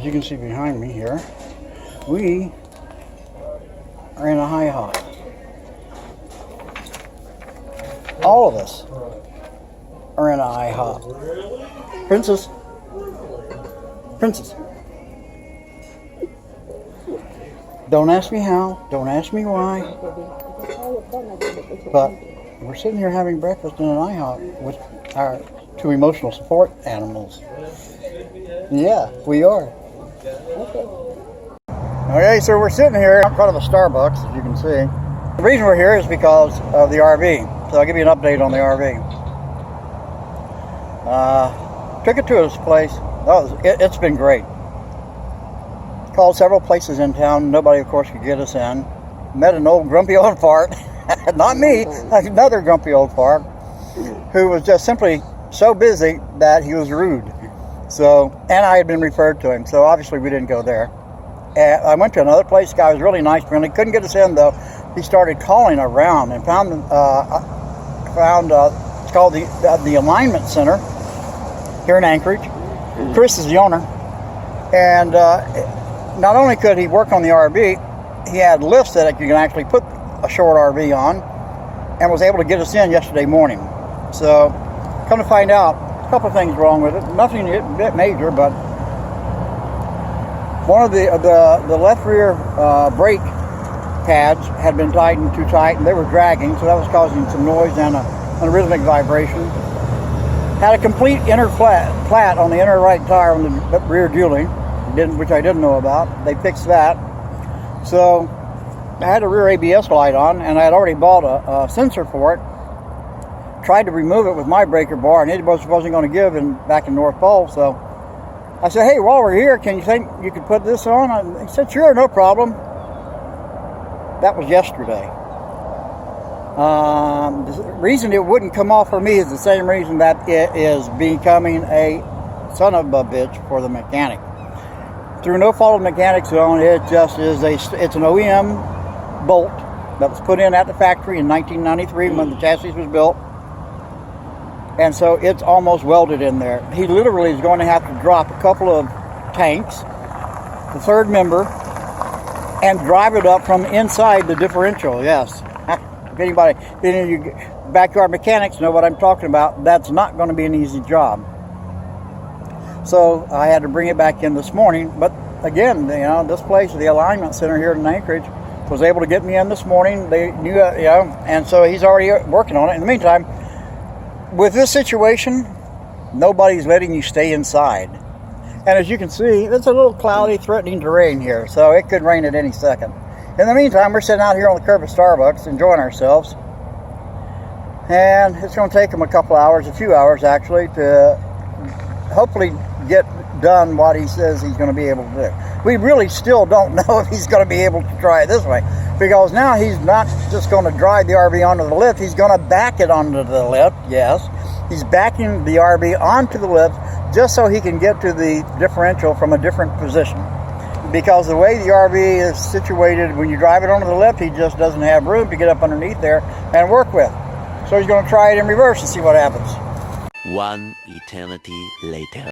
you can see behind me here, we are in a high hop. All of us are in a high hop. Princess. Princess. Don't ask me how, don't ask me why, but we're sitting here having breakfast in an IHOP with our two emotional support animals. Yeah, we are. Okay, so we're sitting here in front of a Starbucks, as you can see. The reason we're here is because of the RV. So I'll give you an update on the RV. Took it to this place. It's been great. Called several places in town. Nobody, of course, could get us in. Met an old grumpy old fart. Not me, another grumpy old fart, who was just simply so busy that he was rude. So, and I had been referred to him, so obviously we didn't go there. And I went to another place. The guy was really nice, friendly. Couldn't get us in though. He started calling around and found it's called the Alignment Center here in Anchorage. Chris is the owner, and not only could he work on the RV, he had lifts that you can actually put a short RV on, and was able to get us in yesterday morning. So, come to find out, a couple of things wrong with it. Nothing major, but one of the left rear brake pads had been tightened too tight, and they were dragging, so that was causing some noise and a rhythmic vibration. Had a complete inner flat on the inner right tire on the rear dually, which I didn't know about. They fixed that. So I had a rear ABS light on, and I had already bought a sensor for it. Tried to remove it with my breaker bar, and it wasn't going to give back in North Pole. So I said, hey, while we're here, can you think you could put this on? He said, sure, no problem. That was yesterday. The reason it wouldn't come off for me is the same reason that it is becoming a son of a bitch for the mechanic. Through no fault of the mechanic's own, it just is it's an OEM bolt that was put in at the factory in 1993 when the chassis was built. And so it's almost welded in there. He literally is going to have to drop a couple of tanks, the third member, and drive it up from inside the differential, yes. If any of you backyard mechanics know what I'm talking about, that's not going to be an easy job. So I had to bring it back in this morning. But again, this place, the Alignment Center here in Anchorage, was able to get me in this morning. They knew, and so he's already working on it. In the meantime, with this situation, nobody's letting you stay inside. And as you can see, it's a little cloudy, threatening to rain here, so it could rain at any second. In the meantime, we're sitting out here on the curb at Starbucks, enjoying ourselves. And it's going to take him a few hours actually, to hopefully get done what he says he's going to be able to do. We really still don't know if he's going to be able to try it this way, because now he's not just going to drive the RV onto the lift, he's going to back it onto the lift, yes. He's backing the RV onto the lift just so he can get to the differential from a different position. Because the way the RV is situated, when you drive it onto the lift, he just doesn't have room to get up underneath there and work with. So he's going to try it in reverse and see what happens. One eternity later.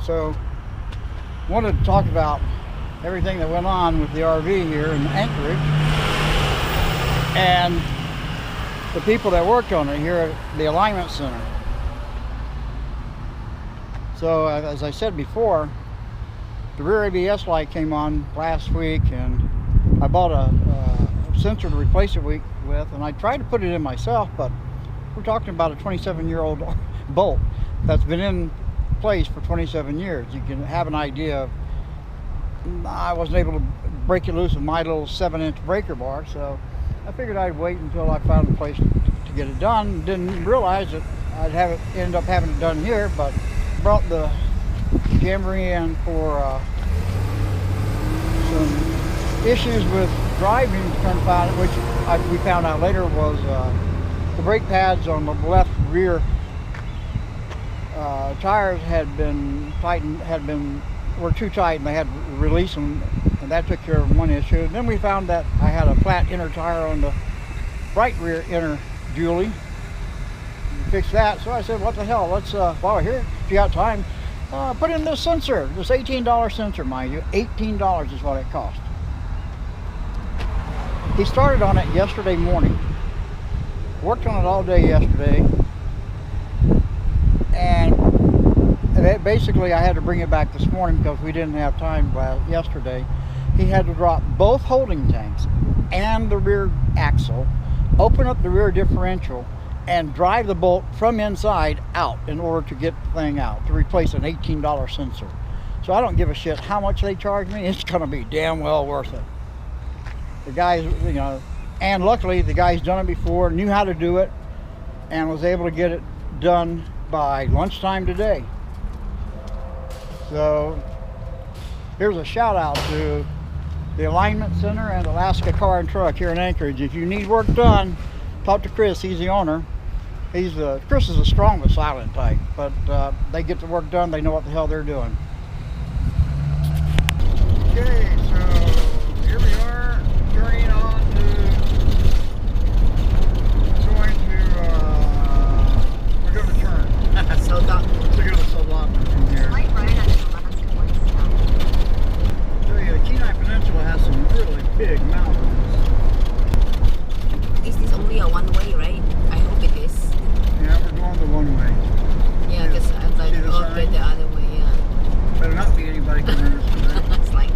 So, wanted to talk about everything that went on with the RV here in Anchorage and the people that worked on it here at the Alignment Center. So, as I said before, the rear ABS light came on last week, and I bought a sensor to replace it with, and I tried to put it in myself, but we're talking about a 27-year-old bolt that's been in place for 27 years. You can have an idea. I wasn't able to break it loose with my little 7-inch breaker bar, so I figured I'd wait until I found a place to get it done. Didn't realize that I'd end up having it done here, but brought the Jamboree in for some issues with driving, which we found out later was the brake pads on the left rear tires had been tightened, were too tight, and they had to release them, and that took care of one issue. And then we found that I had a flat inner tire on the right rear inner dually. Fix that. So I said, what the hell, let's while we're here, if you got time, put in this sensor, this $18 sensor, mind you. $18 is what it cost. He started on it yesterday morning, worked on it all day yesterday, and basically I had to bring it back this morning because we didn't have time yesterday. He had to drop both holding tanks and the rear axle, open up the rear differential, and drive the bolt from inside out in order to get the thing out, to replace an $18 sensor. So I don't give a shit how much they charge me. It's gonna be damn well worth it. The guys, you know, and luckily the guy's done it before, knew how to do it, and was able to get it done by lunchtime today. So here's a shout out to the Alignment Center and Alaska Car and Truck here in Anchorage. If you need work done, talk to Chris. He's the owner. Chris is the strongest silent type, but they get the work done. They know what the hell they're doing. Okay, so here we are, turning on to we're going to turn. Soldotna. We're going to Soldotna from here. Right on the Alaska border stop. So yeah, the Kenai Peninsula has some really big mountains. Is this only a one-way, right? I hope it is. Yeah, we're going the one way. Yeah, because I thought, okay, the other way, yeah. Better not be anybody coming in this way. It's like...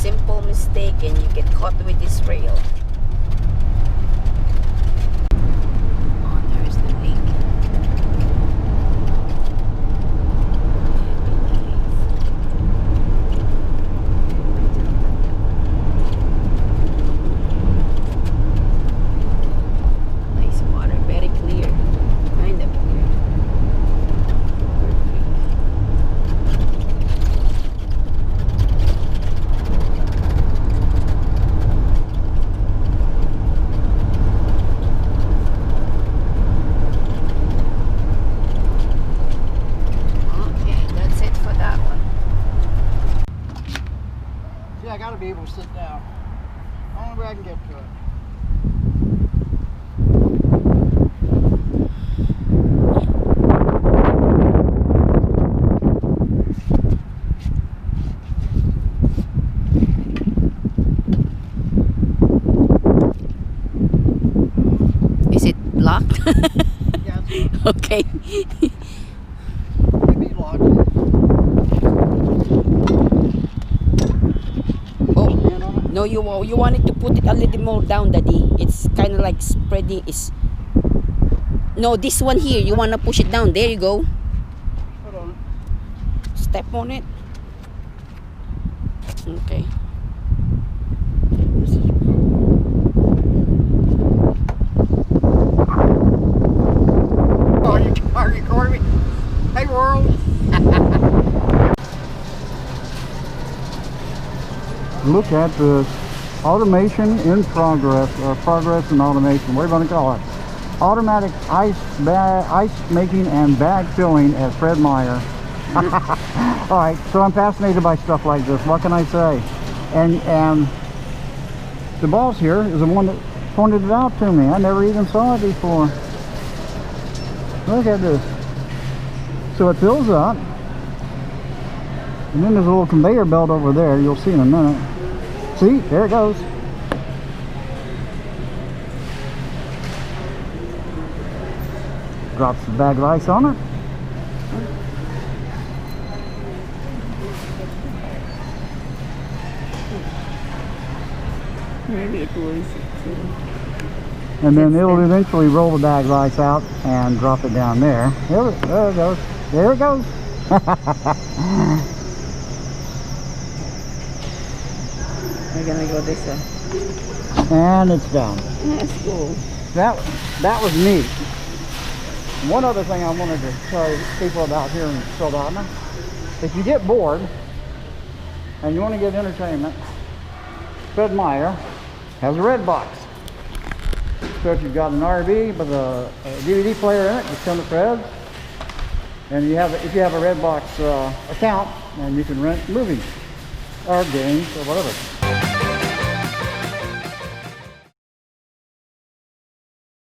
simple mistake and you get caught with this rail. Oh, there's the leak. Nice water, very clear. Kind of clear. I gotta be able to sit down. Only way I can get to it. Okay. Oh, no, you wanted to put it a little more down, Daddy. It's kind of like spreading. No, this one here. You want to push it down. There you go. Put on it. Step on it. Okay. Oh, you are recording me? Hey, world. Look at this. Automation in progress, or progress in automation. What are you going to call it? Automatic ice making and bag filling at Fred Meyer. All right, so I'm fascinated by stuff like this. What can I say? And the boss here is the one that pointed it out to me. I never even saw it before. Look at this. So it fills up, and then there's a little conveyor belt over there. You'll see in a minute. See, there it goes. Drops the bag of ice on it. Maybe it was. And then it'll eventually roll the bag of ice out and drop it down there. There it goes. There it goes. We're gonna go this way. And it's down. Let's go. That was neat. One other thing I wanted to tell people about here in Soldotna. If you get bored and you want to get entertainment, Fred Meyer has a red box. So if you've got an RV with a DVD player in it, just come to Fred's. And if you have a Redbox account, and you can rent movies or games or whatever.